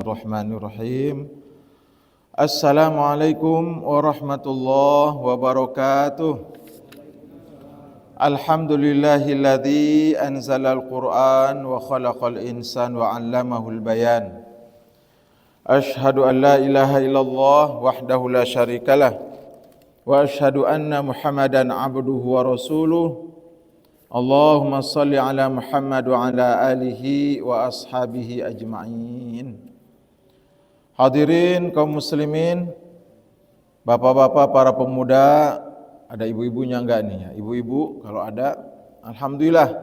Bismillahirrahmanirrahim. Assalamualaikum warahmatullahi wabarakatuh. Alhamdulillahilladzi anzalal Qur'an wa khalaqal insan wa 'allamahul bayan. Asyhadu an la ilaha illallah wahdahu la syarikalah wa asyhadu anna Muhammadan 'abduhu wa rasuluh. Allahumma salli ala Muhammad wa ala alihi wa ashabihi ajma'in. Hadirin kaum muslimin, bapak-bapak, para pemuda, ada ibu-ibunya enggak nih ya? Ibu-ibu kalau ada, alhamdulillah.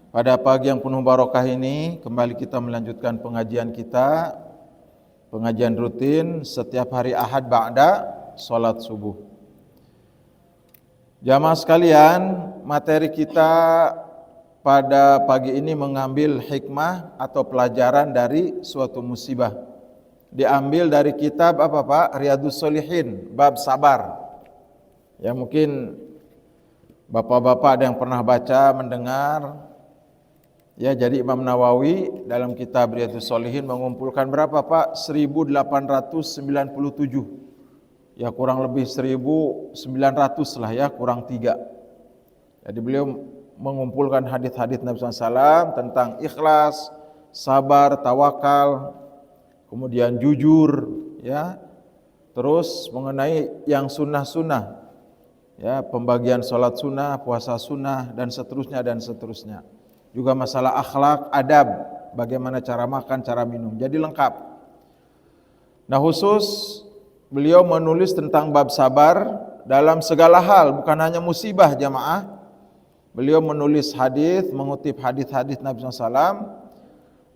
Pada pagi yang penuh barokah ini kembali kita melanjutkan pengajian kita, pengajian rutin setiap hari Ahad ba'da salat subuh. Jamaah sekalian, materi kita pada pagi ini mengambil hikmah atau pelajaran dari suatu musibah. Diambil dari kitab apa Pak? Riyadhus Shalihin, bab sabar. Ya mungkin bapak-bapak ada yang pernah baca, mendengar. Ya, jadi Imam Nawawi dalam kitab Riyadhus Shalihin mengumpulkan berapa Pak? 1897. Ya kurang lebih 1900 lah ya, kurang 3. Jadi beliau mengumpulkan hadis-hadis Nabi SAW tentang ikhlas, sabar, tawakal, kemudian jujur, ya, terus mengenai yang sunnah-sunnah, ya, pembagian sholat sunnah, puasa sunnah, dan seterusnya dan seterusnya. Juga masalah akhlak, adab, bagaimana cara makan, cara minum. Jadi lengkap. Nah khusus beliau menulis tentang bab sabar dalam segala hal, bukan hanya musibah jamaah. Beliau menulis hadis, mengutip hadis-hadis Nabi SAW.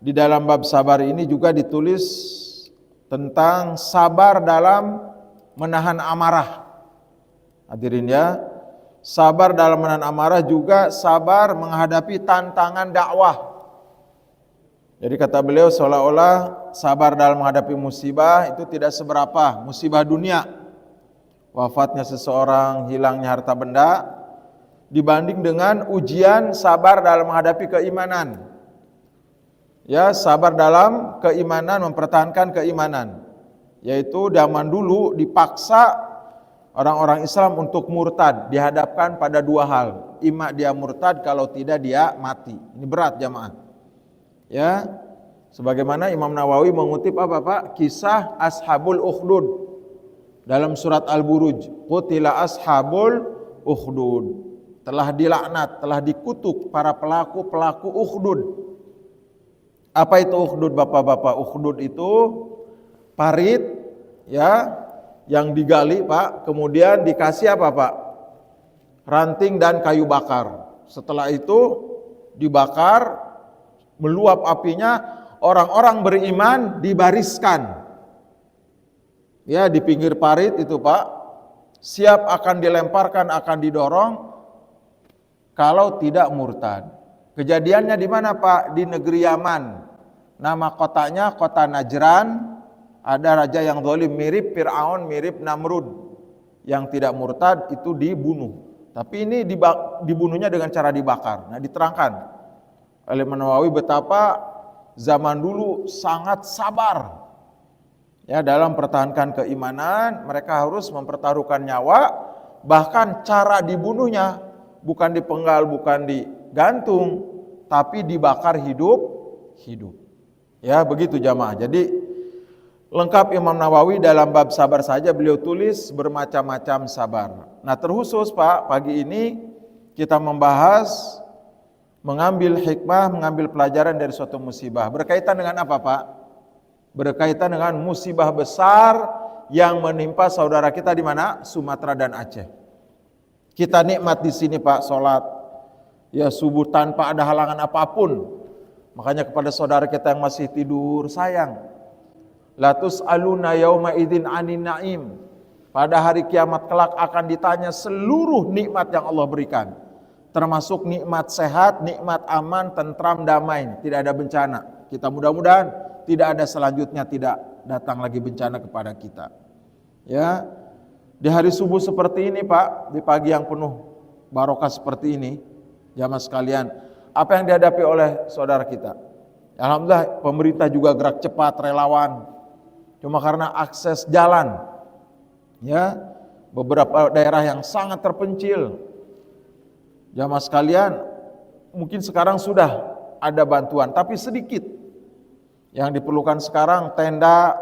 Di dalam bab sabar ini juga ditulis tentang sabar dalam menahan amarah. Hadirin ya, sabar dalam menahan amarah juga sabar menghadapi tantangan dakwah. Jadi kata beliau seolah-olah sabar dalam menghadapi musibah itu tidak seberapa, musibah dunia, wafatnya seseorang, hilangnya harta benda, dibanding dengan ujian sabar dalam menghadapi keimanan. Ya, sabar dalam keimanan, mempertahankan keimanan. Yaitu zaman dulu dipaksa orang-orang Islam untuk murtad, dihadapkan pada dua hal. Ima dia murtad, kalau tidak dia mati. Ini berat jamaah. Ya, sebagaimana Imam Nawawi mengutip apa Pak? Kisah Ashabul Ukhdud dalam surat Al-Buruj. Qutila Ashabul Ukhdud. Telah dilaknat, telah dikutuk para pelaku Ukhdud. Apa itu ukhdud bapak-bapak? Ukhdud itu parit ya yang digali Pak, kemudian dikasih apa Pak? Ranting dan kayu bakar. Setelah itu dibakar, meluap apinya, orang-orang beriman dibariskan. Ya, di pinggir parit itu Pak, siap akan dilemparkan, akan didorong kalau tidak murtad. Kejadiannya di mana Pak? Di negeri Yaman. Nama kotanya kota Najran. Ada raja yang zalim mirip Fir'aun, mirip Namrud. Yang tidak murtad itu dibunuh. Tapi ini dibunuhnya dengan cara dibakar. Nah diterangkan oleh Nawawi betapa zaman dulu sangat sabar. Ya, dalam pertahankan keimanan, mereka harus mempertaruhkan nyawa. Bahkan cara dibunuhnya bukan dipenggal, bukan gantung, tapi dibakar hidup. Ya begitu jamaah. Jadi lengkap Imam Nawawi dalam bab sabar saja beliau tulis bermacam-macam sabar. Nah terkhusus Pak, pagi ini kita membahas mengambil hikmah, mengambil pelajaran dari suatu musibah. Berkaitan dengan apa Pak? Berkaitan dengan musibah besar yang menimpa saudara kita di mana? Sumatera dan Aceh. Kita nikmat di sini Pak, sholat ya subuh tanpa ada halangan apapun. Makanya kepada saudara kita yang masih tidur, sayang. La tus'aluna yauma idzin 'anin na'im. Pada hari kiamat kelak akan ditanya seluruh nikmat yang Allah berikan. Termasuk nikmat sehat, nikmat aman, tentram, damai, tidak ada bencana. Kita mudah-mudahan tidak ada selanjutnya, tidak datang lagi bencana kepada kita. Ya. Di hari subuh seperti ini Pak, di pagi yang penuh barokah seperti ini, jamaah sekalian, apa yang dihadapi oleh saudara kita? Alhamdulillah pemerintah juga gerak cepat, relawan. Cuma karena akses jalan, ya beberapa daerah yang sangat terpencil. Jamaah sekalian, mungkin sekarang sudah ada bantuan, tapi sedikit. Yang diperlukan sekarang tenda,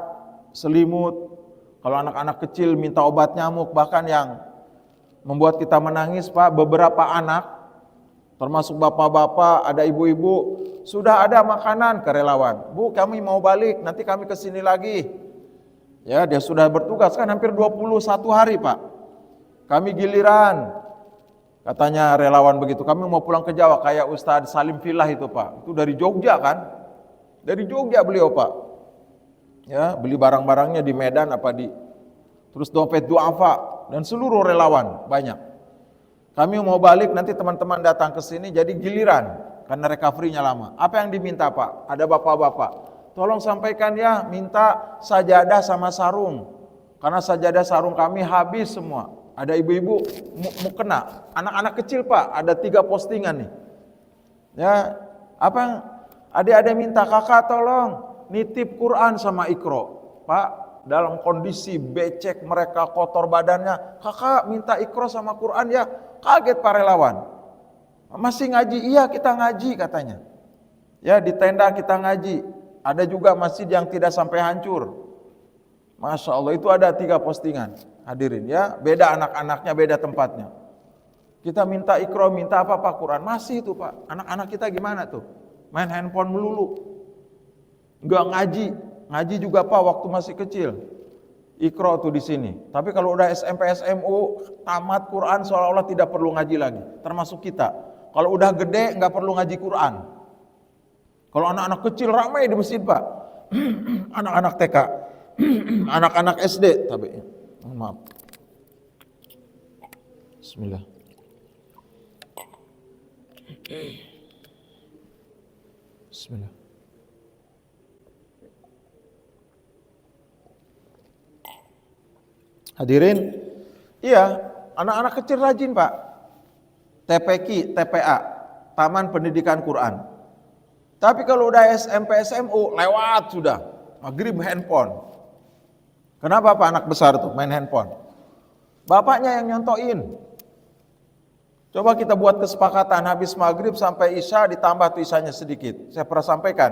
selimut. Kalau anak-anak kecil minta obat nyamuk, bahkan yang membuat kita menangis Pak, beberapa anak, termasuk bapak-bapak, ada ibu-ibu, sudah ada makanan ke relawan. Bu, kami mau balik, nanti kami ke sini lagi. Ya, dia sudah bertugas kan hampir 21 hari Pak. Kami giliran, katanya relawan begitu, kami mau pulang ke Jawa kayak Ustadz Salim Filah itu Pak. Itu dari Jogja kan? Dari Jogja beliau Pak. Ya, beli barang-barangnya di Medan terus dompet duafa dan seluruh relawan banyak. Kami mau balik nanti teman-teman datang ke sini jadi giliran karena recovery-nya lama. Apa yang diminta Pak? Ada bapak-bapak. Tolong sampaikan ya, minta sajadah sama sarung. Karena sajadah sarung kami habis semua. Ada ibu-ibu mau kena, anak-anak kecil Pak, ada 3 postingan nih. Ya, apa yang adik-adik minta, kakak tolong nitip Quran sama Iqra. Pak, dalam kondisi becek mereka kotor badannya, kakak minta Iqra sama Quran ya. Kaget para relawan. Masih ngaji? Iya kita ngaji katanya. Ya di tenda kita ngaji. Ada juga masjid yang tidak sampai hancur. Masya Allah, itu ada 3 postingan. Hadirin ya, beda anak-anaknya, beda tempatnya. Kita minta Iqra, minta apa Pak Quran? Masih itu Pak. Anak-anak kita gimana tuh? Main handphone melulu. Enggak ngaji. Ngaji juga Pak waktu masih kecil. Iqra tuh di sini. Tapi kalau udah SMP SMU tamat Quran seolah-olah tidak perlu ngaji lagi. Termasuk kita. Kalau udah gede nggak perlu ngaji Quran. Kalau anak-anak kecil ramai di masjid Pak. Anak-anak TK, anak-anak SD. Tapi maaf. Bismillah. Bismillah. Hadirin, iya, anak-anak kecil rajin Pak. TPQ, TPA, Taman Pendidikan Quran. Tapi kalau udah SMP, SMU, lewat sudah. Maghrib handphone. Kenapa Pak anak besar tuh main handphone? Bapaknya yang nyontoin. Coba kita buat kesepakatan habis maghrib sampai isya ditambah tuh isyanya sedikit. Saya pernah sampaikan.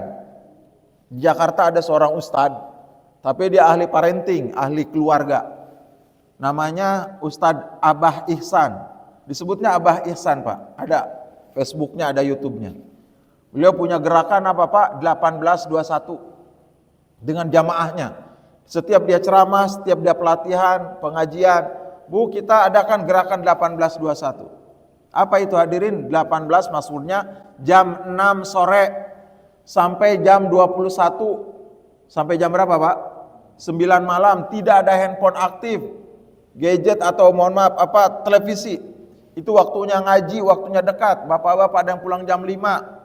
Di Jakarta ada seorang ustadz, tapi dia ahli parenting, ahli keluarga. Namanya Ustadz Abah Ihsan. Disebutnya Abah Ihsan Pak. Ada Facebooknya, ada YouTube-nya. Beliau punya gerakan apa Pak? 1821 dengan jamaahnya. Setiap dia ceramah, setiap dia pelatihan, pengajian, Bu kita adakan gerakan 1821. Apa itu hadirin? 18 maksudnya jam 6 sore sampai jam 21. Sampai jam berapa Pak? 9 malam, tidak ada handphone aktif, gadget atau mohon maaf televisi. Itu waktunya ngaji, waktunya dekat. Bapak-bapak ada yang pulang jam 5.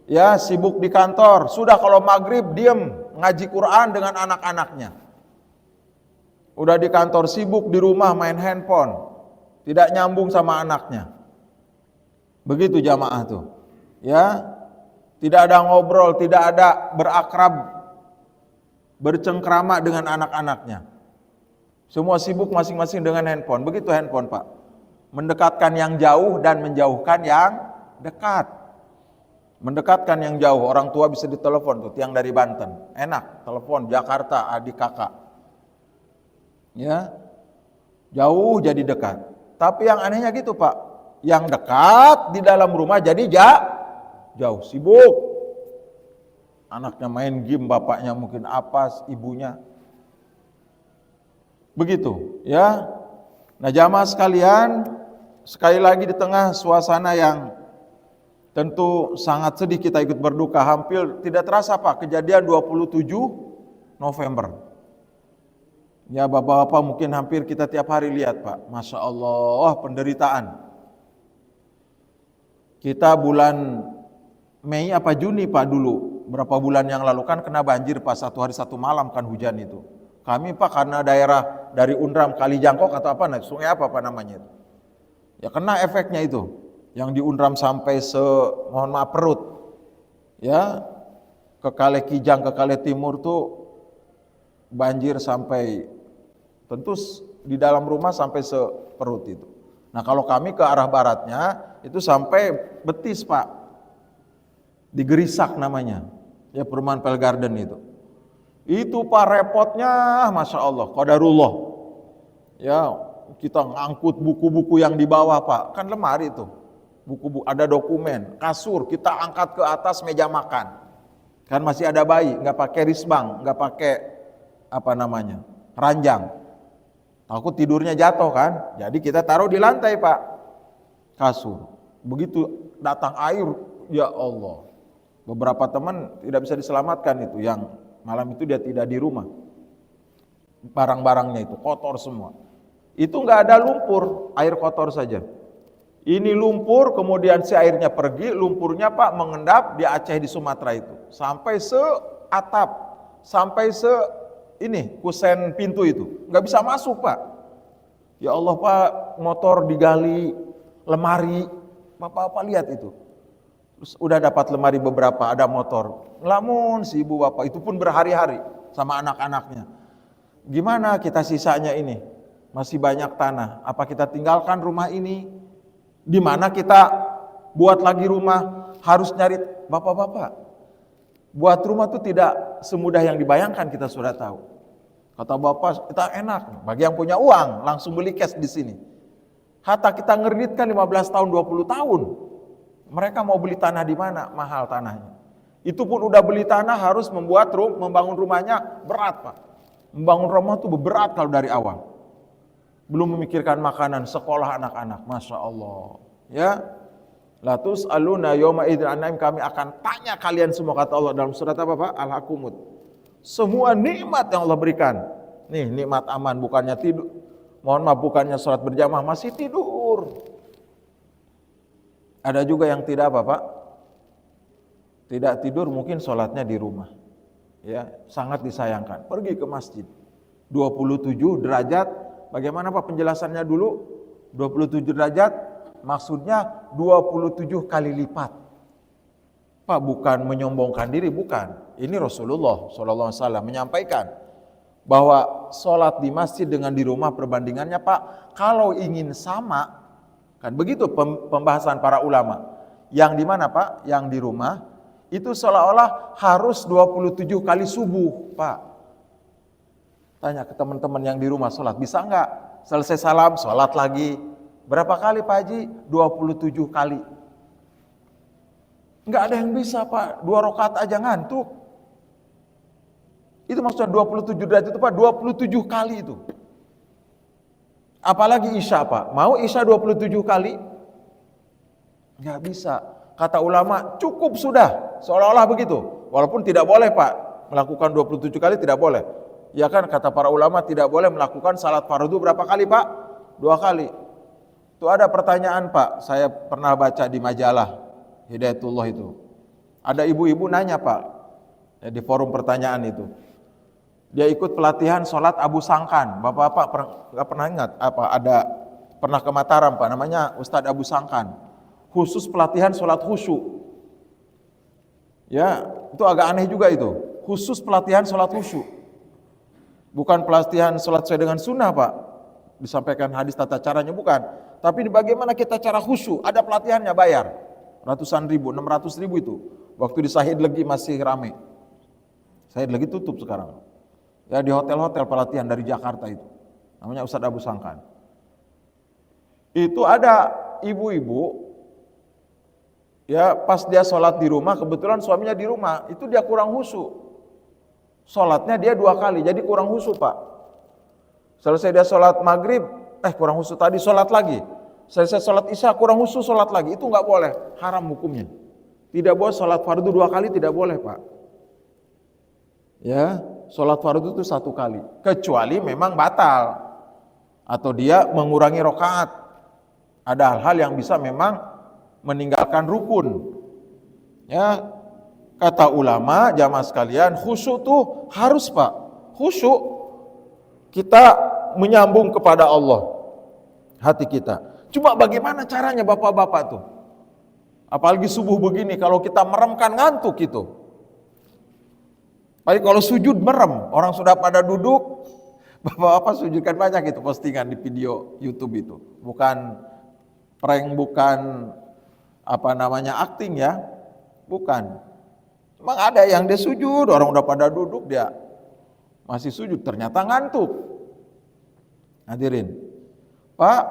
Ya, sibuk di kantor. Sudah kalau maghrib diem ngaji Quran dengan anak-anaknya. Udah di kantor sibuk, di rumah main handphone. Tidak nyambung sama anaknya. Begitu jamaah tuh. Ya. Tidak ada ngobrol, tidak ada berakrab, bercengkrama dengan anak-anaknya. Semua sibuk masing-masing dengan handphone. Begitu handphone Pak. Mendekatkan yang jauh dan menjauhkan yang dekat. Mendekatkan yang jauh, orang tua bisa ditelepon tuh, tiang dari Banten, enak, telepon Jakarta, adik kakak, ya, jauh jadi dekat. Tapi yang anehnya gitu Pak, yang dekat di dalam rumah jadi jauh, sibuk, anaknya main game, bapaknya mungkin apa, ibunya, begitu, ya. Nah jamaah sekalian, sekali lagi di tengah suasana yang tentu sangat sedih kita ikut berduka, hampir tidak terasa Pak kejadian 27 November. Ya bapak-bapak mungkin hampir kita tiap hari lihat Pak, Masya Allah penderitaan. Kita bulan Mei apa Juni Pak dulu, berapa bulan yang lalu kan kena banjir Pak, 1 hari 1 malam kan hujan itu. Kami Pak karena daerah dari Undram, Kalijangkok atau apa, sungai apa namanya itu. Ya kena efeknya itu. Yang di Undram sampai mohon maaf perut. Ya, ke Kale Kijang, ke Kale Timur tuh banjir sampai tentu di dalam rumah sampai seperut itu. Nah, kalau kami ke arah baratnya itu sampai betis, Pak. Di Gerisak namanya. Ya, perumahan Pel Garden itu. Itu Pak repotnya, Masya Allah, qadarullah. Ya, kita ngangkut buku-buku yang di bawah, Pak. Kan lemari itu. Buku-buku, ada dokumen, kasur, kita angkat ke atas meja makan. Kan masih ada bayi, nggak pakai risbang, nggak pakai apa namanya, ranjang. Takut tidurnya jatuh kan, jadi kita taruh di lantai, Pak, kasur. Begitu datang air, ya Allah, beberapa teman tidak bisa diselamatkan itu, yang malam itu dia tidak di rumah. Barang-barangnya itu kotor semua. Itu nggak ada lumpur, air kotor saja. Ini lumpur, kemudian si airnya pergi, lumpurnya Pak mengendap di Aceh, di Sumatera itu. Sampai seatap, sampai ini kusen pintu itu. Nggak bisa masuk, Pak. Ya Allah, Pak, motor digali, lemari. Bapak-bapak lihat itu. Terus udah dapat lemari beberapa, ada motor. Lamun si ibu bapak itu pun berhari-hari sama anak-anaknya. Gimana kita sisanya ini? Masih banyak tanah. Apa kita tinggalkan rumah ini? Di mana kita buat lagi rumah? Harus nyari, bapak-bapak. Buat rumah itu tidak semudah yang dibayangkan, kita sudah tahu. Kata bapak, kita enak. Bagi yang punya uang, langsung beli cash di sini. Hatta kita ngereditkan 15 tahun, 20 tahun. Mereka mau beli tanah di mana? Mahal tanahnya. Itu pun udah beli tanah, harus membangun rumahnya berat, Pak. Membangun rumah itu berat kalau dari awal. Belum memikirkan makanan, sekolah anak-anak. Masya Allah. Ya. La tus'aluna yawma idzin 'an na'im, kami akan tanya kalian semua, kata Allah dalam surat apa, Pak? Al-Hakumut. Semua nikmat yang Allah berikan. Nih, nikmat aman, bukannya tidur. Mohon maaf, bukannya sholat berjamaah, masih tidur. Ada juga yang tidak apa, Pak? Tidak tidur, mungkin sholatnya di rumah. Ya, sangat disayangkan. Pergi ke masjid. 27 derajat. Bagaimana Pak penjelasannya dulu? 27 derajat, maksudnya 27 kali lipat. Pak, bukan menyombongkan diri, bukan. Ini Rasulullah SAW menyampaikan bahwa sholat di masjid dengan di rumah perbandingannya, Pak, kalau ingin sama, kan begitu pembahasan para ulama. Yang di mana, Pak? Yang di rumah, itu seolah-olah harus 27 kali subuh, Pak. Tanya ke teman-teman yang di rumah sholat, bisa enggak? Selesai salam, sholat lagi. Berapa kali Pak Haji? 27 kali. Enggak ada yang bisa, Pak. 2 rakaat aja ngantuk. Itu maksudnya 27 derajat itu, Pak, 27 kali itu. Apalagi Isya, Pak. Mau Isya 27 kali? Enggak bisa. Kata ulama, cukup sudah. Seolah-olah begitu. Walaupun tidak boleh, Pak. Melakukan 27 kali tidak boleh. Ya kan, kata para ulama tidak boleh melakukan salat fardu berapa kali, Pak? 2 kali. Itu ada pertanyaan, Pak. Saya pernah baca di majalah Hidayatullah itu. Ada ibu-ibu nanya, Pak, ya, di forum pertanyaan itu. Dia ikut pelatihan sholat Abu Sangkan. Bapak-bapak pernah ingat apa? Ada pernah ke Mataram, Pak, namanya Ustadz Abu Sangkan. Khusus pelatihan sholat khusyuk. Ya, itu agak aneh juga itu. Khusus pelatihan sholat khusyuk. Bukan pelatihan sholat sesuai dengan sunnah, Pak. Disampaikan hadis tata caranya, bukan. Tapi bagaimana kita cara khusyuk, ada pelatihannya, bayar. Ratusan ribu, 600 ribu itu. Waktu di Sahid Legi masih rame. Sahid Legi tutup sekarang. Ya, di hotel-hotel pelatihan dari Jakarta itu. Namanya Ustadz Abu Sangkan. Itu ada ibu-ibu, ya pas dia sholat di rumah, kebetulan suaminya di rumah, itu dia kurang khusyuk. Sholatnya dia 2 kali, jadi kurang khusyuk, Pak. Selesai dia sholat maghrib, kurang khusyuk tadi, sholat lagi. Selesai sholat isya, kurang khusyuk, sholat lagi. Itu nggak boleh, haram hukumnya. Tidak boleh sholat fardu 2 kali, tidak boleh, Pak. Ya, sholat fardu itu 1 kali. Kecuali memang batal. Atau dia mengurangi rakaat. Ada hal-hal yang bisa memang meninggalkan rukun. Ya, kata ulama, jamaah sekalian, khusyuk tuh harus, Pak. Khusyuk, kita menyambung kepada Allah, hati kita. Cuma bagaimana caranya, bapak-bapak tuh? Apalagi subuh begini, kalau kita meremkan ngantuk itu. Tapi kalau sujud merem, orang sudah pada duduk, bapak-bapak sujudkan banyak itu postingan di video YouTube itu. Bukan prank, bukan acting ya, bukan. Memang ada yang dia sujud, orang udah pada duduk, dia masih sujud, ternyata ngantuk. Hadirin, Pak,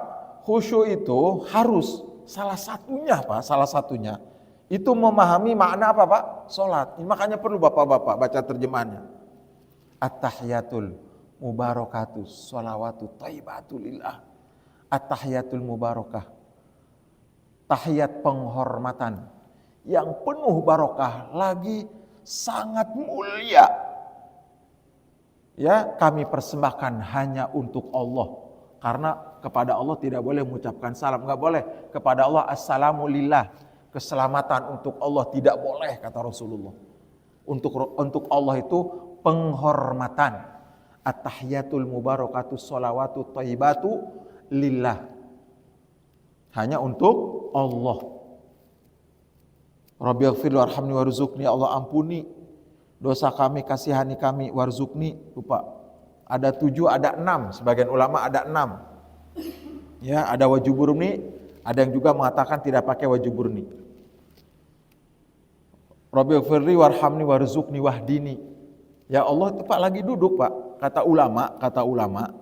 khusyuk itu harus salah satunya itu memahami makna apa Pak? Salat. Makanya perlu bapak-bapak baca terjemahannya. At-tahiyatul mubarakatus sholawatu thayyibatu lillah. At-tahiyatul mubarakah. Tahiyat penghormatan yang penuh barokah lagi sangat mulia. Ya, kami persembahkan hanya untuk Allah. Karena kepada Allah tidak boleh mengucapkan salam, enggak boleh. Kepada Allah assalamu lillah. Keselamatan untuk Allah tidak boleh, kata Rasulullah. Untuk Allah itu penghormatan. At-tahiyatul mubarakatus sholawatu thayyibatu lillah. Hanya untuk Allah. Rabbighfir warhamni warzuqni, Allah ampuni dosa kami, kasihani kami, warzuqni. Lupa. Ada 7, ada 6. Sebagian ulama ada 6. Ya, ada wajuburni, ada yang juga mengatakan tidak pakai wajuburni. Rabbighfirli warhamni warzuqni wahdini. Ya Allah, itu Pak lagi duduk Pak. Kata ulama.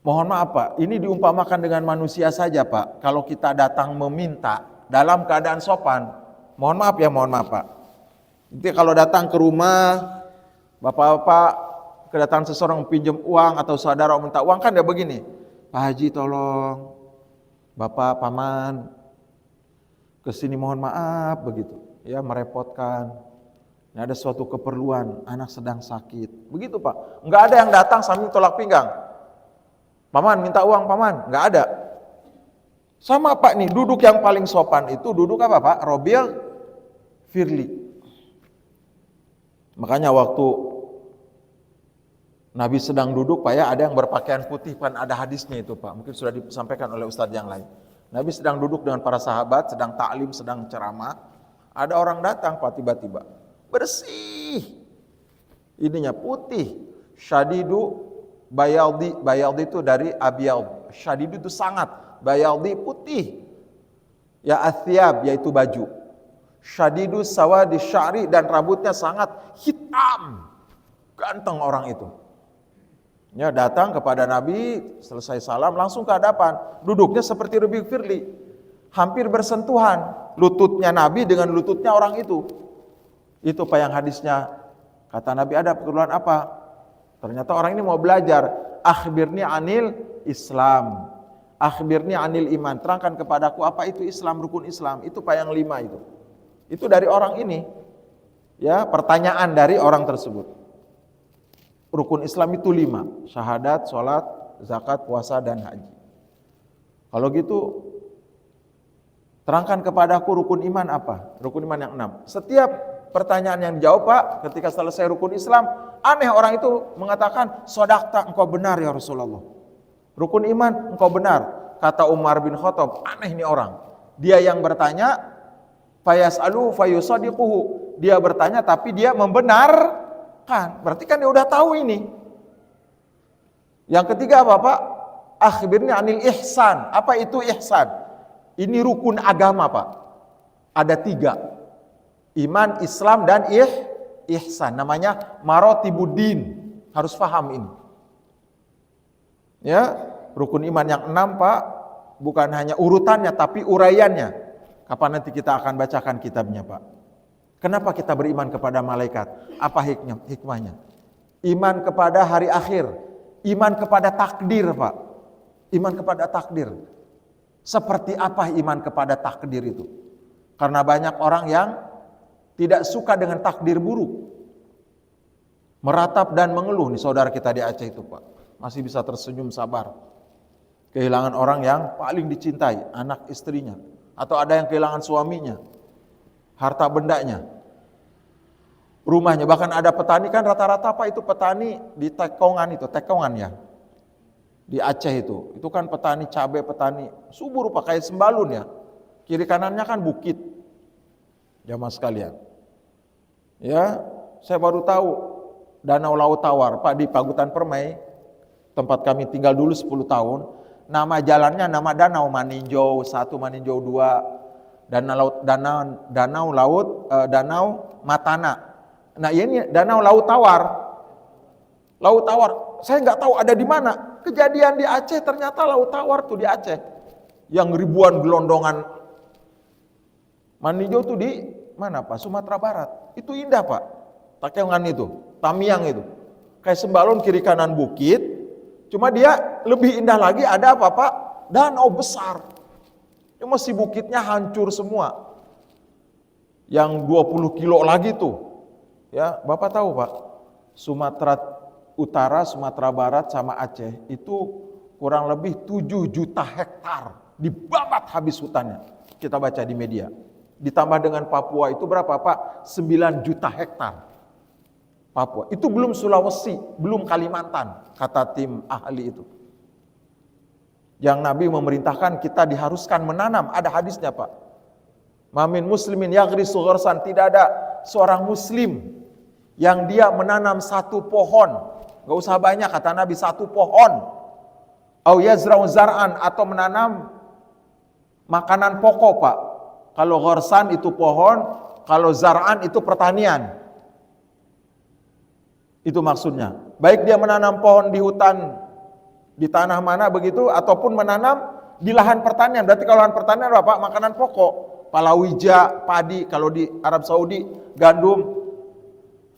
Mohon maaf Pak, ini diumpamakan dengan manusia saja Pak. Kalau kita datang meminta dalam keadaan sopan, mohon maaf Pak. Jadi kalau datang ke rumah, bapak-bapak kedatangan seseorang pinjam uang atau saudara minta uang, kan dia begini, Pak Haji tolong, Bapak Paman, kesini mohon maaf begitu. Ya, merepotkan. Ini ada suatu keperluan, anak sedang sakit. Begitu Pak. Enggak ada yang datang sambil tolak pinggang. Paman minta uang, Paman. Enggak ada. Sama Pak nih, duduk yang paling sopan itu duduk apa Pak? Rabbighfirli. Makanya waktu Nabi sedang duduk Pak ya, ada yang berpakaian putih, kan ada hadisnya itu Pak. Mungkin sudah disampaikan oleh ustadz yang lain. Nabi sedang duduk dengan para sahabat, sedang taklim, sedang ceramah. Ada orang datang Pak tiba-tiba. Bersih. Ininya putih. Syadidu bayaldi. Bayaldi itu dari abyad. Syadidu itu sangat. Bayaldi putih. Ya athyab, yaitu baju. Syadidu sawadi sya'ri, dan rambutnya sangat hitam. Ganteng orang itu. Ya, datang kepada Nabi, selesai salam langsung ke hadapan. Duduknya seperti Rabbighfirli. Hampir bersentuhan lututnya Nabi dengan lututnya orang itu. Itu Pak yang hadisnya. Kata Nabi, ada keperluan apa? Ternyata orang ini mau belajar. Akhbirni anil Islam. Akhbirni anil iman. Terangkan kepadaku apa itu Islam, rukun Islam. Itu Pak yang 5 itu. Itu dari orang ini. Ya, pertanyaan dari orang tersebut. Rukun Islam itu 5. Syahadat, sholat, zakat, puasa, dan haji. Kalau gitu, terangkan kepadaku rukun iman apa? Rukun iman yang 6. Setiap pertanyaan yang dijawab Pak, ketika selesai rukun Islam, aneh orang itu mengatakan, sodakta, engkau benar ya Rasulullah. Rukun iman, engkau benar. Kata Umar bin Khattab, aneh ini orang. Dia yang bertanya, fayas'alu fayusadiquhu. Dia bertanya tapi dia membenarkan. Berarti kan dia udah tahu ini. Yang ketiga apa Pak? Akhbirni anil ihsan. Apa itu ihsan? Ini rukun agama Pak. Ada 3. Iman, Islam, dan ihsan. Namanya marotibuddin. Harus paham ini. Ya, rukun iman yang 6 Pak. Bukan hanya urutannya tapi uraiannya. Kapan nanti kita akan bacakan kitabnya Pak. Kenapa kita beriman kepada malaikat? Apa hikmahnya? Iman kepada hari akhir. Iman kepada takdir Pak. Iman kepada takdir. Seperti apa iman kepada takdir itu? Karena banyak orang yang tidak suka dengan takdir buruk. Meratap dan mengeluh. Nih saudara kita di Aceh itu Pak. Masih bisa tersenyum sabar. Kehilangan orang yang paling dicintai. Anak istrinya. Atau ada yang kehilangan suaminya. Harta bendanya. Rumahnya. Bahkan ada petani kan rata-rata Pak itu petani di Tekongan itu. Tekongan ya. Di Aceh itu kan petani cabai, petani subur Pak, kayak Sembalun ya. kiri kanannya kan bukit. Jamaah sekalian. Ya, saya baru tahu Danau Laut Tawar, Pak, di Pagutan Permai, tempat kami tinggal dulu 10 tahun, nama jalannya nama danau Maninjau 1, Maninjau 2, Danau Matana. Nah, ini Danau Laut Tawar. Laut Tawar, saya nggak tahu ada di mana. Kejadian di Aceh, ternyata Laut Tawar tuh di Aceh. Yang ribuan gelondongan. Maninjau tuh di mana, Pak? Sumatera Barat. Itu indah, Pak. Takengon itu, Tamiang itu. Kayak sembalun kiri kanan bukit. Cuma dia lebih indah lagi ada apa, Pak? Danau besar. Cuma si bukitnya hancur semua. Yang 20 kilo lagi tuh. Ya, Bapak tahu, Pak? Sumatera Utara, Sumatera Barat sama Aceh itu kurang lebih 7 juta hektar dibabat habis hutannya. Kita baca di media. Ditambah dengan Papua itu berapa, Pak? 9 juta hektar. Papua. Itu belum Sulawesi, belum Kalimantan, kata tim ahli itu. Yang Nabi memerintahkan kita diharuskan menanam, ada hadisnya, Pak. Mamin muslimin yaghrisu gharsan, tidak ada seorang muslim yang dia menanam satu pohon. Gak usah banyak, kata Nabi, satu pohon. Au yazra'u zar'an, atau menanam makanan pokok, Pak. Kalau gharsan itu pohon, kalau zar'an itu pertanian. Itu maksudnya. Baik dia menanam pohon di hutan, di tanah mana begitu, ataupun menanam di lahan pertanian. Berarti kalau lahan pertanian apa? Makanan pokok. Palawija, padi, kalau di Arab Saudi, gandum.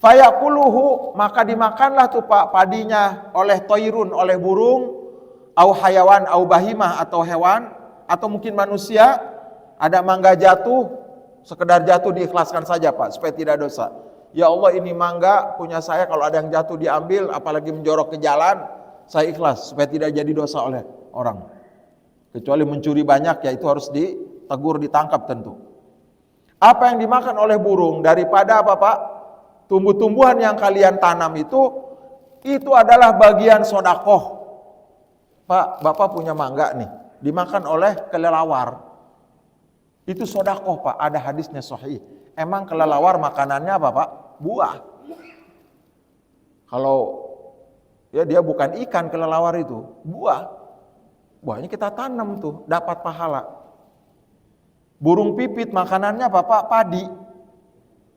Fayakuluhu, maka dimakanlah tuh, Pak, padinya oleh toirun, oleh burung, au hayawan, au bahimah, atau hewan, atau mungkin manusia. Ada mangga jatuh, sekedar jatuh diikhlaskan saja, Pak, supaya tidak dosa. Ya Allah, ini mangga punya saya, kalau ada yang jatuh diambil, apalagi menjorok ke jalan, saya ikhlas supaya tidak jadi dosa oleh orang. Kecuali mencuri banyak, ya itu harus ditegur, ditangkap tentu. Apa yang dimakan oleh burung daripada apa, Pak? Tumbuh-tumbuhan yang kalian tanam itu adalah bagian sodakoh. Pak, Bapak punya mangga nih, dimakan oleh kelelawar. Itu sodakoh, Pak, ada hadisnya sahih. Emang kelelawar makanannya apa, Pak? Buah. Kalau ya dia bukan ikan kelelawar itu, buah. Buahnya kita tanam tuh, dapat pahala. Burung pipit makanannya apa, Pak? Padi.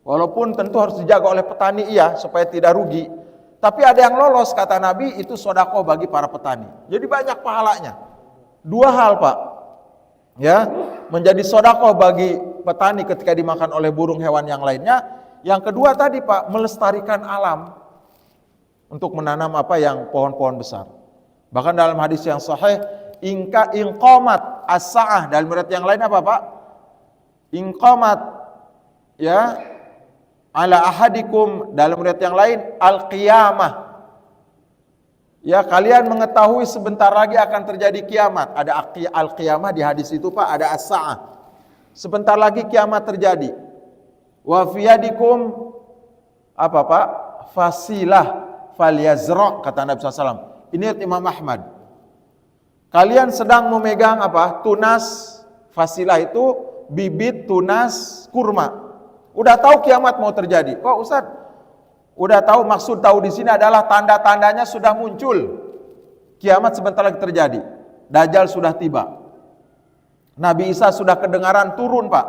Walaupun tentu harus dijaga oleh petani, iya, supaya tidak rugi. Tapi ada yang lolos, kata Nabi, itu sodakoh bagi para petani. Jadi banyak pahalanya. Dua hal, Pak. Ya, menjadi sodakoh bagi petani ketika dimakan oleh burung, hewan yang lainnya. Yang kedua tadi, Pak, melestarikan alam untuk menanam apa yang pohon-pohon besar. Bahkan dalam hadis yang sahih, inqamat as-sa'ah, dalam riwayat yang lain apa, Pak? Inqamat, ya, ala ahadikum, dalam riwayat yang lain al-qiyamah. Ya, kalian mengetahui sebentar lagi akan terjadi kiamat. Ada al-qiyamah di hadis itu, Pak, ada as-sa'ah. Sebentar lagi kiamat terjadi. Wa fiyadikum apa, Pak? Fasilah falyazra, kata Nabi SAW. Ini Imam Ahmad. Kalian sedang memegang apa? Tunas. Fasilah itu bibit tunas kurma. Udah tahu kiamat mau terjadi. Kok, Ustaz? Udah tahu, maksud tahu di sini adalah tanda-tandanya sudah muncul. Kiamat sebentar lagi terjadi. Dajjal sudah tiba. Nabi Isa sudah kedengaran turun, Pak.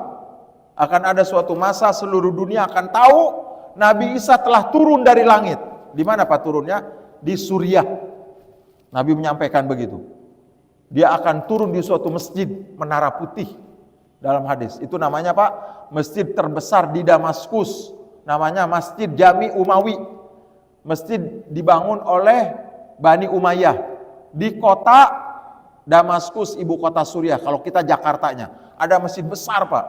Akan ada suatu masa seluruh dunia akan tahu Nabi Isa telah turun dari langit. Di mana, Pak, turunnya? Di Suriah. Nabi menyampaikan begitu. Dia akan turun di suatu masjid menara putih dalam hadis. Itu namanya, Pak, masjid terbesar di Damaskus. Namanya Masjid Jami Umawi. Masjid dibangun oleh Bani Umayyah di kota Damaskus, ibu kota Suriah. Kalau kita Jakartanya, ada masjid besar, Pak.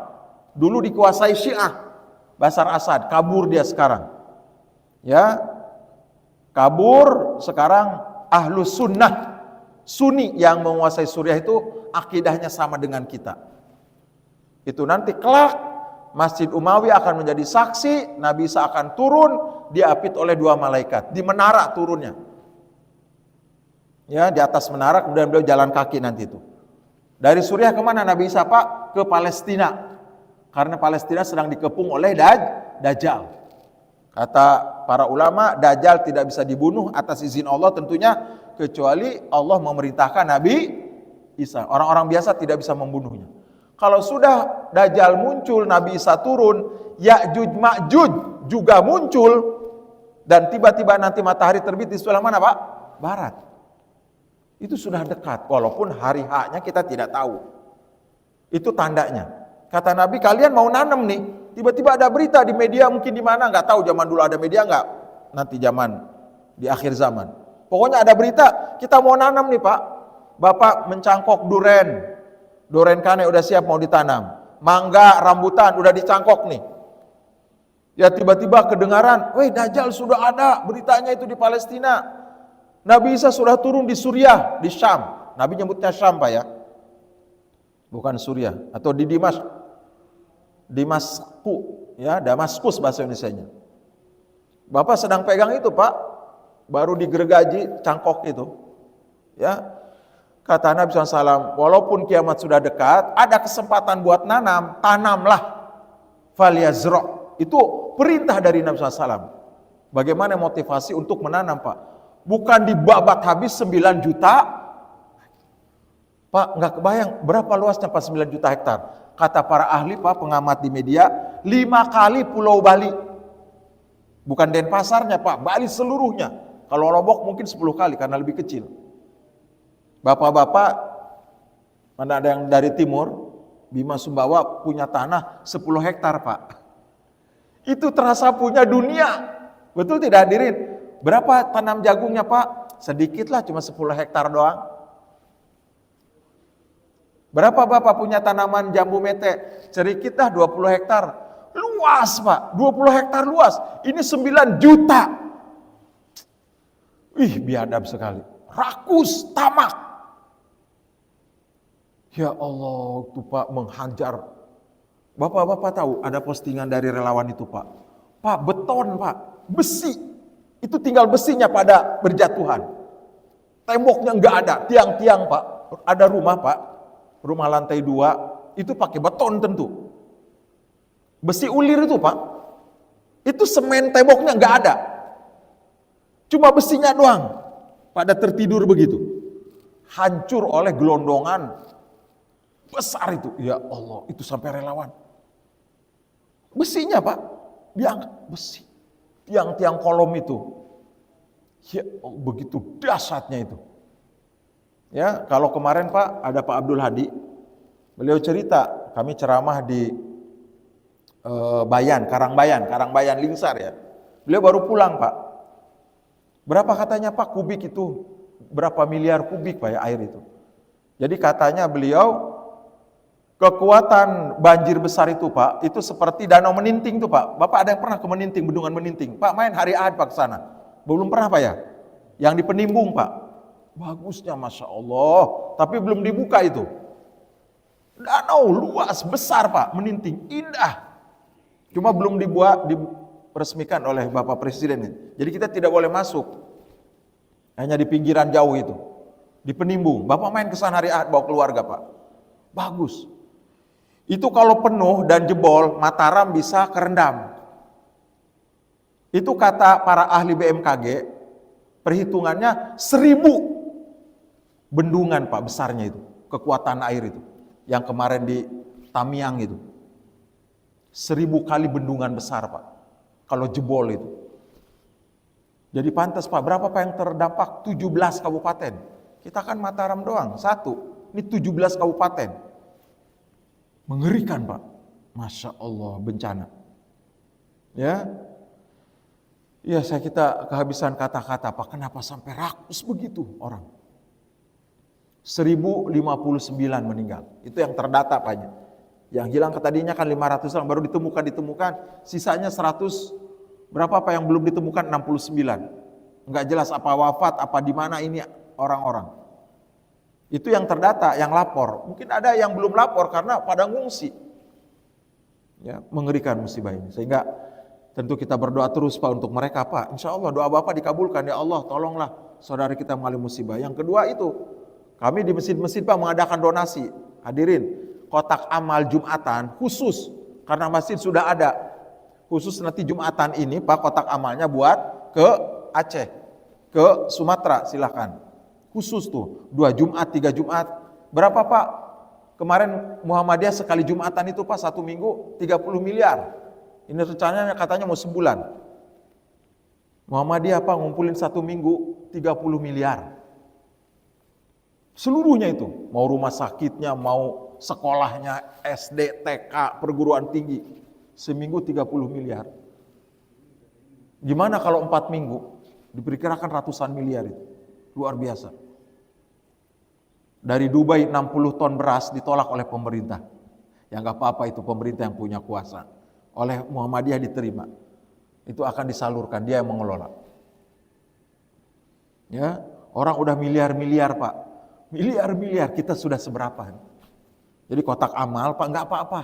Dulu dikuasai Syiah, Bashar Assad, kabur dia sekarang. Ya, kabur sekarang Ahlus Sunnah, Sunni yang menguasai Suriah itu akidahnya sama dengan kita. Itu nanti kelak Masjid Umawi akan menjadi saksi, Nabi Isa akan turun, diapit oleh dua malaikat, di menara turunnya. Ya, di atas menara, kemudian beliau jalan kaki nanti itu. Dari Suriah kemana Nabi Isa Pak? Ke Palestina. Karena Palestina sedang dikepung oleh Dajjal. Kata para ulama, Dajjal tidak bisa dibunuh atas izin Allah tentunya, kecuali Allah memerintahkan Nabi Isa. Orang-orang biasa tidak bisa membunuhnya. Kalau sudah Dajjal muncul, Nabi Isa turun, Ya'juj Ma'juj juga muncul, dan tiba-tiba nanti matahari terbit di sebelah mana Pak? Barat. Itu sudah dekat, walaupun hari H-nya kita tidak tahu. Itu tandanya. Kata Nabi, kalian mau nanam nih, tiba-tiba ada berita di media, mungkin di mana, nggak tahu zaman dulu ada media nggak? Nanti zaman di akhir zaman. Pokoknya ada berita, kita mau nanam nih Pak. Bapak mencangkok duren kane udah siap mau ditanam. Mangga, rambutan udah dicangkok nih. Ya tiba-tiba kedengaran, weh Dajjal sudah ada, beritanya itu di Palestina. Nabi Isa sudah turun di Suriah, di Syam. Nabi nyebutnya Syam Pak ya. Bukan Suriah, atau di Damaskus bahasa Indonesianya. Bapak sedang pegang itu Pak, baru digergaji cangkok itu. Ya, kata Nabi SAW, walaupun kiamat sudah dekat, ada kesempatan buat nanam, tanamlah. Falyazra'. Itu perintah dari Nabi SAW. Bagaimana motivasi untuk menanam Pak? Bukan dibabat habis 9 juta. Pak, nggak kebayang berapa luasnya Pak 9 juta hektar. Kata para ahli Pak, pengamat di media, 5 kali Pulau Bali. Bukan Denpasarnya Pak, Bali seluruhnya. Kalau Lombok mungkin 10 kali karena lebih kecil. Bapak-bapak, mana ada yang dari timur, Bima Sumbawa punya tanah 10 hektar Pak. Itu terasa punya dunia. Betul tidak hadirin? Berapa tanam jagungnya Pak? Sedikit lah, cuma 10 hektar doang. Berapa Bapak punya tanaman jambu mete? Sedikit lah, 20 hektar. Luas Pak, 20 hektar luas. Ini 9 juta. Ih, biadab sekali. Rakus, tamak. Ya Allah, itu Pak menghajar. Bapak-bapak tahu ada postingan dari relawan itu Pak. Pak, beton Pak, besi. Itu tinggal besinya pada berjatuhan. Temboknya enggak ada, tiang-tiang Pak. Ada rumah Pak, rumah lantai 2, itu pakai beton tentu. Besi ulir itu Pak. Itu semen temboknya enggak ada. Cuma besinya doang. Pada tertidur begitu. Hancur oleh gelondongan besar itu. Ya Allah, itu sampai relawan. Besinya Pak, diangkat besi. Tiang-tiang kolom itu. Ya Allah, begitu dahsyatnya itu. Ya, kalau kemarin Pak, ada Pak Abdul Hadi. Beliau cerita, kami ceramah di Karangbayan Lingsar ya. Beliau baru pulang Pak. Berapa katanya Pak kubik itu? Berapa miliar kubik Pak ya air itu? Jadi katanya beliau, kekuatan banjir besar itu Pak, itu seperti danau Meninting tuh Pak. Bapak ada yang pernah ke Meninting, bendungan Meninting? Pak main hari Ahad Pak ke sana. Belum pernah Pak ya? Yang di Penimbung Pak. Bagusnya Masya Allah. Tapi belum dibuka itu. Danau luas, besar Pak, Meninting. Indah. Cuma belum diresmikan oleh Bapak Presiden. Jadi kita tidak boleh masuk. Hanya di pinggiran jauh itu. Di Penimbung. Bapak main ke sana hari Ahad bawa keluarga Pak. Bagus. Itu kalau penuh dan jebol, Mataram bisa kerendam. Itu kata para ahli BMKG, perhitungannya 1000 bendungan Pak besarnya itu, kekuatan air itu. Yang kemarin di Tamiang itu. 1000 kali bendungan besar Pak, kalau jebol itu. Jadi pantas Pak, berapa Pak yang terdampak? 17 kabupaten. Kita kan Mataram doang, 1. Ini 17 kabupaten. Mengerikan Pak. Masya Allah bencana. Ya. Ya kita kehabisan kata-kata Pak. Kenapa sampai rakus begitu orang? 1059 meninggal. Itu yang terdata Pak. Yang hilang tadinya kan 500 orang. Baru ditemukan. Sisanya 100. Berapa Pak yang belum ditemukan? 69. Enggak jelas apa wafat, apa di mana ini orang-orang. Itu yang terdata, yang lapor. Mungkin ada yang belum lapor karena pada ngungsi. Ya, mengerikan musibah ini. Sehingga tentu kita berdoa terus Pak untuk mereka Pak. Insya Allah doa Bapak dikabulkan. Ya Allah tolonglah saudara kita mengalami musibah. Yang kedua itu, kami di masjid-masjid Pak mengadakan donasi. Hadirin, kotak amal Jumatan khusus karena masjid sudah ada. Khusus nanti Jumatan ini Pak, kotak amalnya buat ke Aceh, ke Sumatera, silakan. Khusus tuh 2 Jumat, 3 Jumat. Berapa Pak? Kemarin Muhammadiyah sekali Jumatan itu Pak 1 minggu 30 miliar. Ini rencananya katanya mau sebulan. Muhammadiyah Pak ngumpulin 1 minggu 30 miliar. Seluruhnya itu, mau rumah sakitnya, mau sekolahnya, SD, TK, perguruan tinggi. Seminggu 30 miliar. Gimana kalau 4 minggu? Diperkirakan ratusan miliar itu. Luar biasa. Dari Dubai 60 ton beras ditolak oleh pemerintah. Ya nggak apa-apa, itu pemerintah yang punya kuasa. Oleh Muhammadiyah diterima. Itu akan disalurkan, dia yang mengelola. Ya, orang udah miliar-miliar Pak. Miliar-miliar, kita sudah seberapa? Jadi kotak amal Pak nggak apa-apa.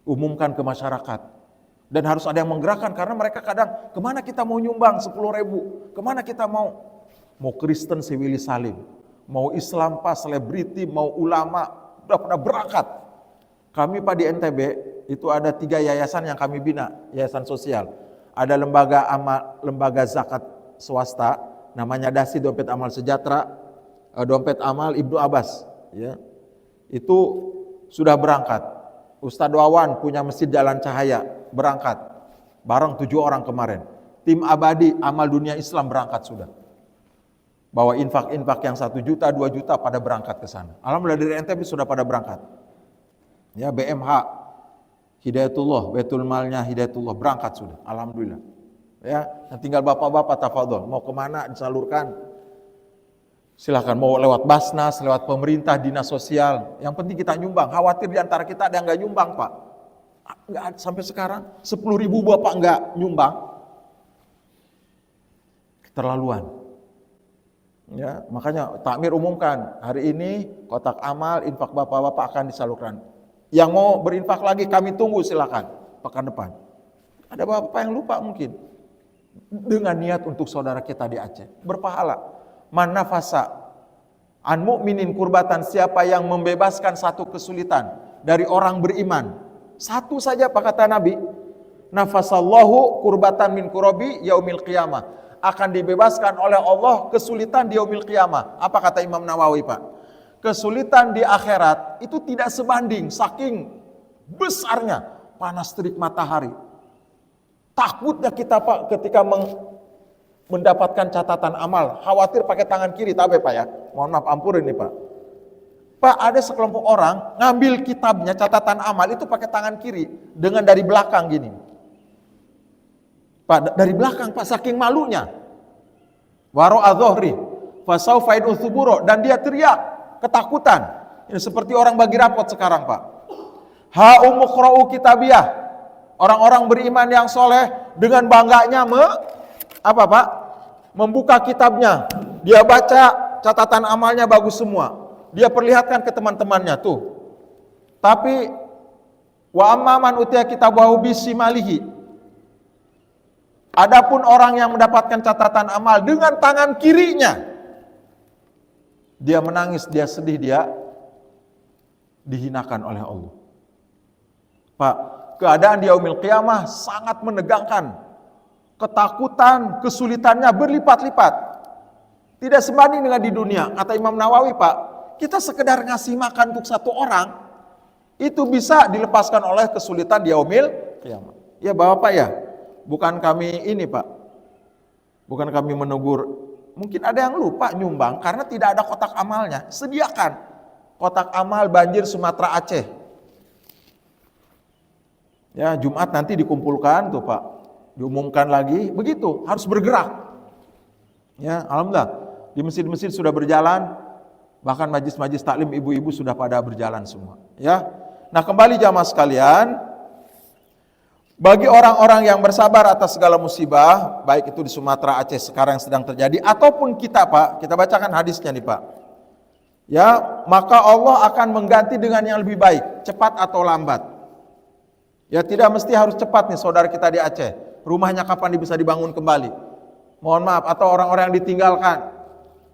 Umumkan ke masyarakat. Dan harus ada yang menggerakkan karena mereka kadang kemana kita mau nyumbang 10.000? Kemana kita mau? Mau Kristen si Willy Salim, mau Islam Pak selebriti, mau ulama, udah pada berangkat. Kami Pak di NTB itu ada 3 yayasan yang kami bina, yayasan sosial. Ada lembaga zakat swasta, namanya Dasi Dompet Amal Sejahtera, Dompet Amal Ibnu Abbas. Ya, itu sudah berangkat. Ustadz Wawan punya Masjid Jalan Cahaya, berangkat. Bareng 7 orang kemarin. Tim Abadi Amal Dunia Islam berangkat sudah. Bawa infak-infak yang 1 juta, 2 juta pada berangkat ke sana. Alhamdulillah dari NTB sudah pada berangkat. Ya, BMH, Hidayatullah, Betul Malnya Hidayatullah, berangkat sudah. Alhamdulillah. Ya, tinggal bapak-bapak tafadhol, mau kemana disalurkan. Silakan, mau lewat Basnas, lewat pemerintah, dinas sosial. Yang penting kita nyumbang. Khawatir di antara kita ada yang nggak nyumbang Pak. Nggak, sampai sekarang 10.000 bapak nggak nyumbang. Keterlaluan. Ya, makanya takmir umumkan hari ini kotak amal infak bapak-bapak akan disalurkan. Yang mau berinfak lagi kami tunggu, silakan pekan depan. Ada bapak yang lupa mungkin dengan niat untuk saudara kita di Aceh berpahala. Man nafasa an mu'minin kurbatan, siapa yang membebaskan satu kesulitan dari orang beriman, satu saja Pak kata Nabi, nafasallahu kurbatan min kurabi yaumil qiyamah, akan dibebaskan oleh Allah kesulitan di yaumil qiyamah. Apa kata Imam Nawawi Pak? Kesulitan di akhirat itu tidak sebanding saking besarnya panas terik matahari. Takutnya kita Pak ketika mendapatkan catatan amal, khawatir pakai tangan kiri, tabe Pak ya. Mohon maaf, ampurin nih Pak. Pak, ada sekelompok orang ngambil kitabnya catatan amal itu pakai tangan kiri dengan dari belakang gini. Pak, dari belakang Pak, saking malunya. Waro adzohri, fasaufa idul thuburo, dan dia teriak ketakutan. Ini seperti orang bagi rapot sekarang Pak. Ha'umukra'u kitabiyah. Orang-orang beriman yang soleh dengan bangganya apa Pak? Membuka kitabnya. Dia baca catatan amalnya bagus semua. Dia perlihatkan ke teman-temannya tuh. Tapi wa amman utiya kitabahu bisimalihi. Adapun orang yang mendapatkan catatan amal dengan tangan kirinya, dia menangis, dia sedih, dia dihinakan oleh Allah. Pak, keadaan di yaumil qiyamah sangat menegangkan. Ketakutan, kesulitannya berlipat-lipat. Tidak sebanding dengan di dunia. Kata Imam Nawawi Pak, kita sekedar ngasih makan untuk satu orang, itu bisa dilepaskan oleh kesulitan di yaumil qiyamah. Ya Bapak ya, bukan kami ini Pak, bukan kami menegur. Mungkin ada yang lupa nyumbang karena tidak ada kotak amalnya. Sediakan kotak amal banjir Sumatera Aceh. Ya, Jumat nanti dikumpulkan tuh Pak, diumumkan lagi, begitu harus bergerak. Ya, alhamdulillah di masjid-masjid sudah berjalan, bahkan majlis-majlis taklim ibu-ibu sudah pada berjalan semua. Ya, nah kembali jamaah sekalian, bagi orang-orang yang bersabar atas segala musibah, baik itu di Sumatera Aceh sekarang yang sedang terjadi, ataupun kita Pak, kita bacakan hadisnya nih Pak. Ya, maka Allah akan mengganti dengan yang lebih baik, cepat atau lambat. Ya, tidak mesti harus cepat nih saudara kita di Aceh. Rumahnya kapan bisa dibangun kembali? Mohon maaf, atau orang-orang yang ditinggalkan.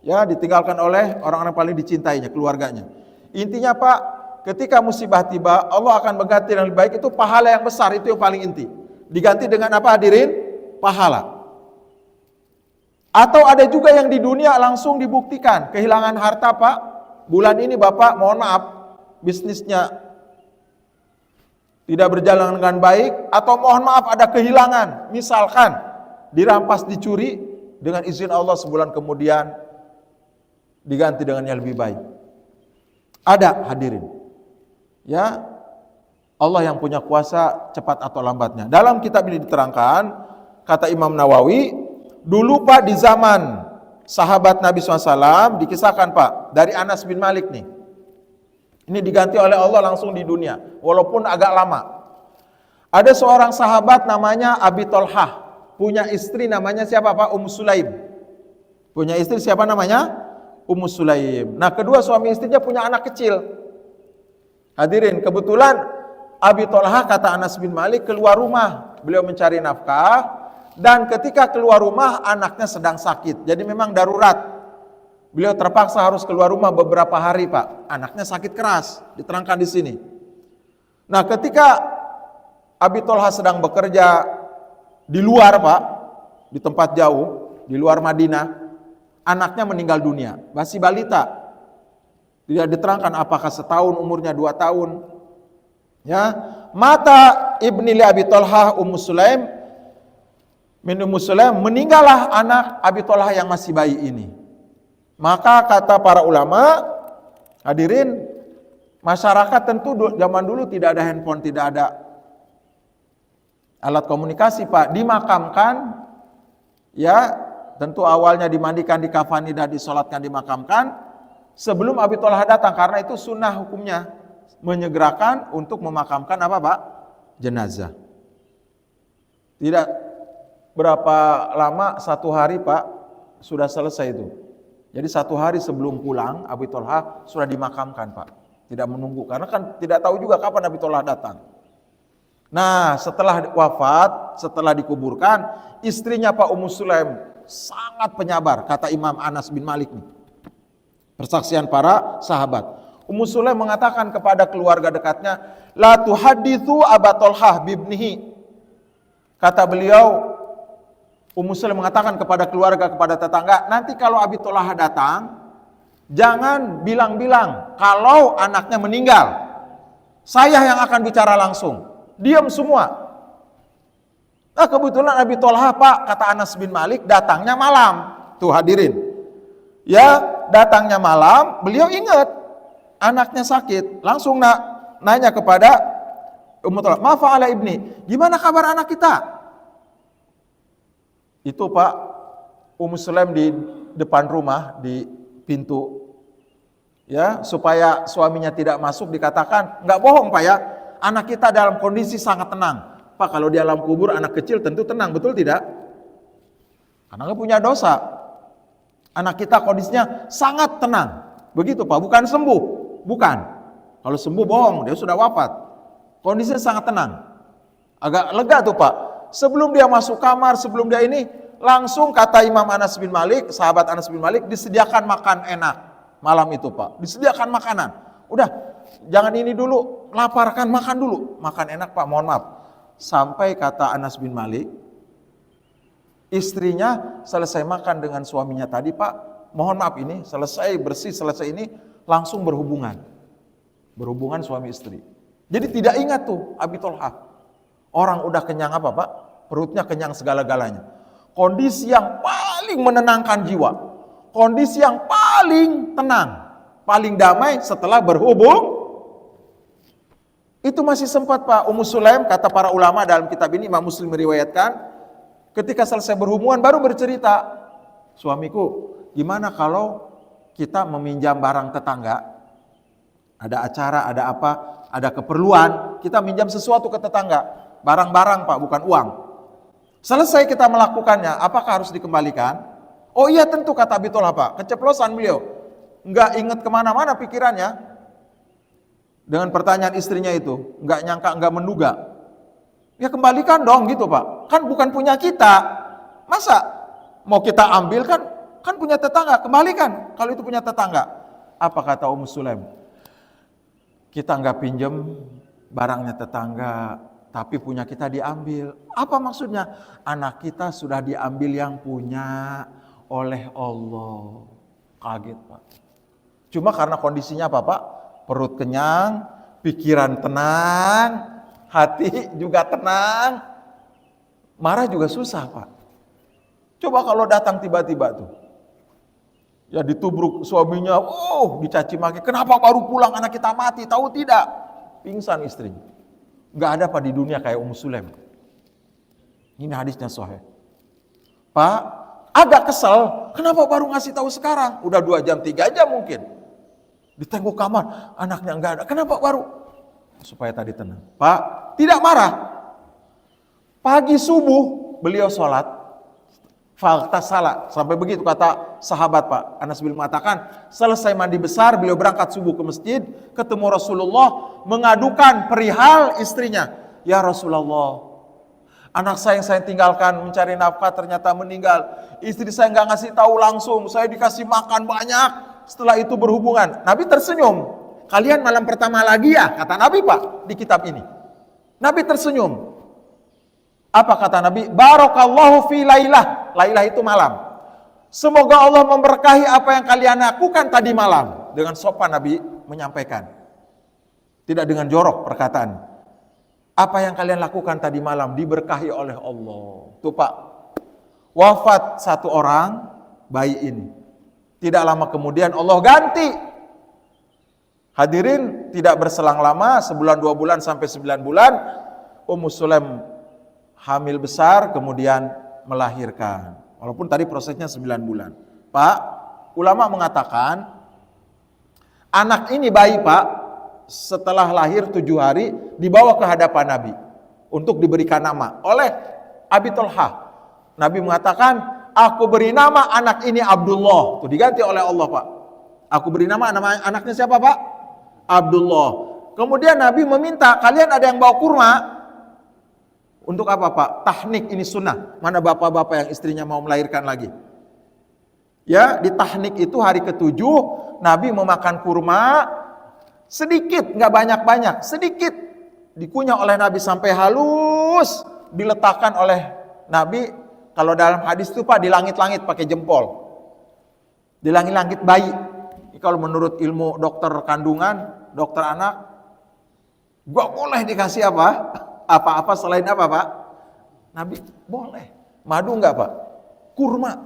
Ya, ditinggalkan oleh orang-orang paling dicintainya, keluarganya. Intinya Pak, ketika musibah tiba, Allah akan mengganti yang lebih baik, itu pahala yang besar, itu yang paling inti. Diganti dengan apa hadirin? Pahala. Atau ada juga yang di dunia langsung dibuktikan, kehilangan harta Pak, bulan ini Bapak mohon maaf, bisnisnya tidak berjalan dengan baik, atau mohon maaf ada kehilangan, misalkan dirampas, dicuri, dengan izin Allah sebulan kemudian diganti dengan yang lebih baik. Ada hadirin. Ya, Allah yang punya kuasa cepat atau lambatnya. Dalam kitab ini diterangkan, kata Imam Nawawi, dulu Pak di zaman sahabat Nabi SAW dikisahkan Pak, dari Anas bin Malik nih. Ini diganti oleh Allah langsung di dunia, walaupun agak lama. Ada seorang sahabat namanya Abi Tolhah, punya istri namanya siapa Pak? Ummu Sulaim. Punya istri siapa namanya? Ummu Sulaim. Nah, kedua suami istrinya punya anak kecil. Hadirin, kebetulan Abi Tolhah, kata Anas bin Malik, keluar rumah. Beliau mencari nafkah, dan ketika keluar rumah anaknya sedang sakit. Jadi memang darurat. Beliau terpaksa harus keluar rumah beberapa hari Pak. Anaknya sakit keras, diterangkan di sini. Nah, ketika Abi Tolhah sedang bekerja di luar Pak, di tempat jauh, di luar Madinah, anaknya meninggal dunia, masih balita. Tidak diterangkan apakah setahun, umurnya 2 tahun. Ya, mata ibni li Abi Tolhah Ummu Sulaim, min Ummu Sulaim, meninggallah anak Abi Tolhah yang masih bayi ini. Maka kata para ulama, hadirin, masyarakat tentu zaman dulu tidak ada handphone, tidak ada alat komunikasi Pak, dimakamkan, ya tentu awalnya dimandikan, dikafani, dan disolatkan, dimakamkan sebelum Abi Tolhah datang, karena itu sunnah hukumnya, menyegerakan untuk memakamkan apa Pak? Jenazah. Tidak berapa lama, 1 hari Pak, sudah selesai itu. Jadi 1 hari sebelum pulang, Abi Tolhah sudah dimakamkan Pak. Tidak menunggu, karena kan tidak tahu juga kapan Abi Tolhah datang. Nah, setelah wafat, setelah dikuburkan, istrinya Pak Ummu Sulaim sangat penyabar, kata Imam Anas bin Malik nih. Persaksian para sahabat. Ummu Sulaim mengatakan kepada keluarga dekatnya, la tuhadithu Aba Tolhah bibnihi. Kata beliau, Ummu Sulaim mengatakan kepada keluarga, kepada tetangga, nanti kalau Abi Tolhah datang, jangan bilang-bilang kalau anaknya meninggal. Saya yang akan bicara langsung. Diam semua. Nah, kebetulan Abi Tolhah Pak, kata Anas bin Malik, datangnya malam. Tuh hadirin. Ya, datangnya malam, beliau ingat anaknya sakit. Langsung nanya kepada Ummu Tolhah, "Ma fa'ala ibni?" Gimana kabar anak kita? Itu Pak, Ummu Sulaim di depan rumah, di pintu, ya, supaya suaminya tidak masuk, dikatakan, nggak bohong Pak ya, anak kita dalam kondisi sangat tenang. Pak, kalau di alam kubur anak kecil tentu tenang, betul tidak? Karena nggak punya dosa. Anak kita kondisinya sangat tenang. Begitu Pak, bukan sembuh, bukan. Kalau sembuh bohong, dia sudah wafat. Kondisinya sangat tenang. Agak lega tuh Pak. Sebelum dia masuk kamar, sebelum dia ini, langsung kata Imam Anas bin Malik, sahabat Anas bin Malik, disediakan makan enak malam itu Pak. Disediakan makanan. Udah, jangan ini dulu, laparkan, makan dulu. Makan enak Pak, mohon maaf. Sampai kata Anas bin Malik, istrinya selesai makan dengan suaminya tadi Pak, mohon maaf ini, selesai bersih, selesai ini, langsung berhubungan. Berhubungan suami istri. Jadi tidak ingat tuh Abi Tolhah. Orang udah kenyang apa Pak? Perutnya kenyang segala-galanya. Kondisi yang paling menenangkan jiwa. Kondisi yang paling tenang. Paling damai setelah berhubung. Itu masih sempat Pak. Ummu Sulaim, kata para ulama dalam kitab ini, Imam Muslim meriwayatkan, ketika selesai berhubungan baru bercerita, suamiku, gimana kalau kita meminjam barang tetangga? Ada acara, ada apa, ada keperluan, kita minjam sesuatu ke tetangga. Barang-barang Pak, bukan uang. Selesai kita melakukannya, apakah harus dikembalikan? Oh iya tentu, kata Abi Tolhah Pak. Keceplosan beliau. Enggak ingat kemana-mana pikirannya. Dengan pertanyaan istrinya itu. Enggak nyangka, enggak menduga. Ya kembalikan dong gitu Pak. Kan bukan punya kita. Masa mau kita ambil kan punya tetangga. Kembalikan kalau itu punya tetangga. Apa kata Ummu Sulaim? kita nggak pinjem barangnya tetangga, tapi punya kita diambil. Apa maksudnya? Anak kita sudah diambil yang punya oleh Allah. Kaget Pak. Cuma karena kondisinya apa Pak? Perut kenyang, pikiran tenang, hati juga tenang. Marah juga susah Pak. Coba kalau datang tiba-tiba tuh. Ya ditubruk suaminya, dicaci maki. Kenapa baru pulang anak kita mati? Tahu tidak? Pingsan istrinya. Gak ada Pak di dunia kayak Ummu Sulaim. Ini hadisnya sahih. Pak, agak kesel. Kenapa baru ngasih tahu sekarang? Udah 2 jam, 3 jam mungkin. Ditengok kamar, anaknya nggak ada. Kenapa baru? Supaya tadi tenang. Pak, tidak marah. Pagi subuh beliau sholat. Fakta salah. Sampai begitu kata sahabat Pak. Anas bin mengatakan, selesai mandi besar, beliau berangkat subuh ke masjid, ketemu Rasulullah, mengadukan perihal istrinya. Ya Rasulullah, anak saya yang saya tinggalkan mencari nafkah ternyata meninggal. Istri saya nggak ngasih tahu langsung, saya dikasih makan banyak. Setelah itu berhubungan. Nabi tersenyum. Kalian malam pertama lagi ya, kata Nabi Pak di kitab ini. Nabi tersenyum. Apa kata Nabi? Barakallahu fi lailah. Lailah itu malam. Semoga Allah memberkahi apa yang kalian lakukan tadi malam. Dengan sopan Nabi menyampaikan. Tidak dengan jorok perkataan. Apa yang kalian lakukan tadi malam diberkahi oleh Allah. Tuh Pak, wafat satu orang bayi ini. Tidak lama kemudian Allah ganti. Hadirin, tidak berselang lama, sebulan, 2 bulan, sampai 9 bulan, Ummu Sulaim hamil besar, kemudian melahirkan. Walaupun tadi prosesnya 9 bulan. Pak, ulama mengatakan, anak ini bayi Pak, setelah lahir 7 hari, dibawa ke hadapan Nabi, untuk diberikan nama oleh Abi Thalhah. Nabi mengatakan, aku beri nama anak ini Abdullah. Tuh diganti oleh Allah Pak. Aku beri nama anaknya siapa Pak? Abdullah. Kemudian Nabi meminta, kalian ada yang bawa kurma? Untuk apa Pak? Tahnik ini sunnah. Mana bapak-bapak yang istrinya mau melahirkan lagi? Ya, di tahnik itu hari ke-7, Nabi memakan kurma, sedikit, nggak banyak-banyak, sedikit. Dikunyah oleh Nabi sampai halus, diletakkan oleh Nabi. Kalau dalam hadis itu Pak, di langit-langit pakai jempol. Di langit-langit bayi. Ini kalau menurut ilmu dokter kandungan, dokter anak, gak boleh dikasih apa? Apa-apa selain apa Pak? Nabi, boleh. Madu enggak Pak? Kurma.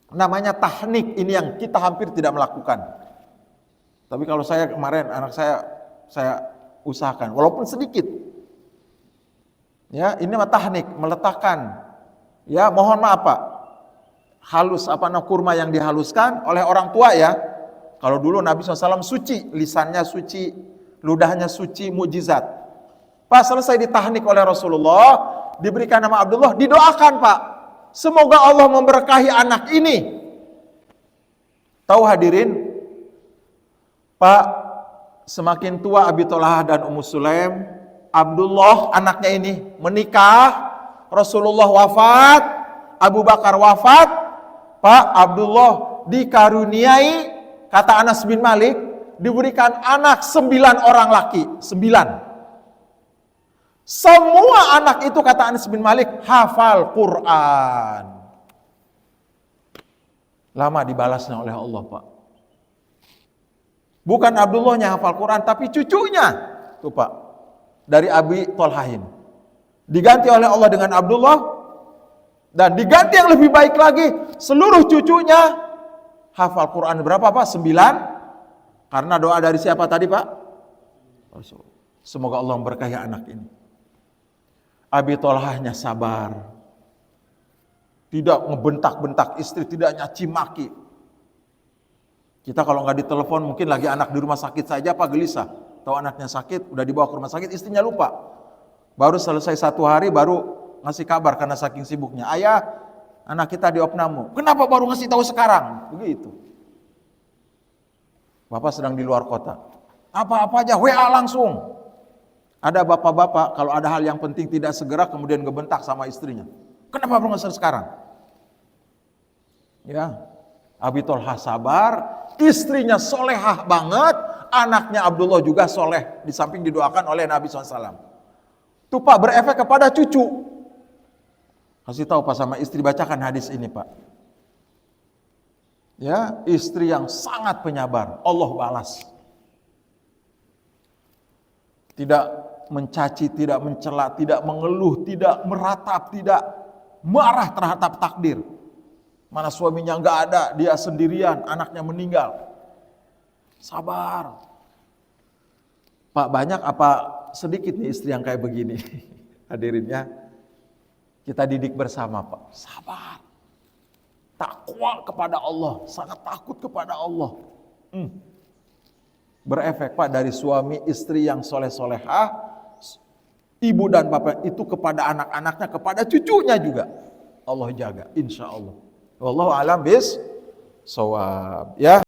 Namanya tahnik, ini yang kita hampir tidak melakukan. Tapi kalau saya kemarin, anak saya usahakan, walaupun sedikit. Ya, ini mah tahnik, meletakkan. Ya, mohon maaf Pak. Halus kurma yang dihaluskan oleh orang tua ya. Kalau dulu Nabi SAW suci, lisannya suci, ludahnya suci, mukjizat. Pas selesai ditahnik oleh Rasulullah, diberikan nama Abdullah, didoakan Pak. Semoga Allah memberkahi anak ini. Tahu hadirin, Pak, semakin tua Abi Thalhah dan Ummu Sulaim, Abdullah anaknya ini menikah, Rasulullah wafat, Abu Bakar wafat, Pak Abdullah dikaruniai, kata Anas bin Malik, diberikan anak 9 orang laki, 9. Semua anak itu kata Anas bin Malik hafal Quran. Lama dibalasnya oleh Allah Pak. Bukan Abdullahnya hafal Quran, tapi cucunya. Tuh Pak, dari Abi Thalhah ini. Diganti oleh Allah dengan Abdullah. Dan diganti yang lebih baik lagi, seluruh cucunya hafal Quran. Berapa Pak? 9. Karena doa dari siapa tadi Pak? Semoga Allah memberkahi anak ini. Abi Thalhahnya sabar. Tidak ngebentak-bentak istri, tidak nyaci maki. Kita kalau nggak ditelepon, mungkin lagi anak di rumah sakit saja Pak gelisah. Tahu anaknya sakit, udah dibawa ke rumah sakit, istrinya lupa. Baru selesai 1 hari, baru ngasih kabar karena saking sibuknya. Ayah, anak kita di opname. Kenapa baru ngasih tahu sekarang? Begitu. Bapak sedang di luar kota. Apa-apa aja, WA langsung. Ada bapak-bapak, kalau ada hal yang penting tidak segera, kemudian ngebentak sama istrinya. Kenapa baru ngasih sekarang? Ya, Abi Thalhah sabar, istrinya solehah banget, anaknya Abdullah juga soleh, di samping didoakan oleh Nabi SAW. Itu Pak berefek kepada cucu. Kasih tahu Pak sama istri, bacakan hadis ini Pak. Ya, istri yang sangat penyabar, Allah balas. Tidak mencaci, tidak mencela, tidak mengeluh, tidak meratap, tidak marah terhadap takdir. Mana suaminya nggak ada, dia sendirian, anaknya meninggal. Sabar. Pak, banyak apa sedikit nih istri yang kayak begini? Hadirin ya. Kita didik bersama Pak. Sabar. Takwa kepada Allah, sangat takut kepada Allah. Berefek Pak dari suami istri yang soleh-solehah, ibu dan bapak itu kepada anak-anaknya, kepada cucunya juga. Allah jaga, insya Allah. Wallahu a'lam bis shawab. Ya.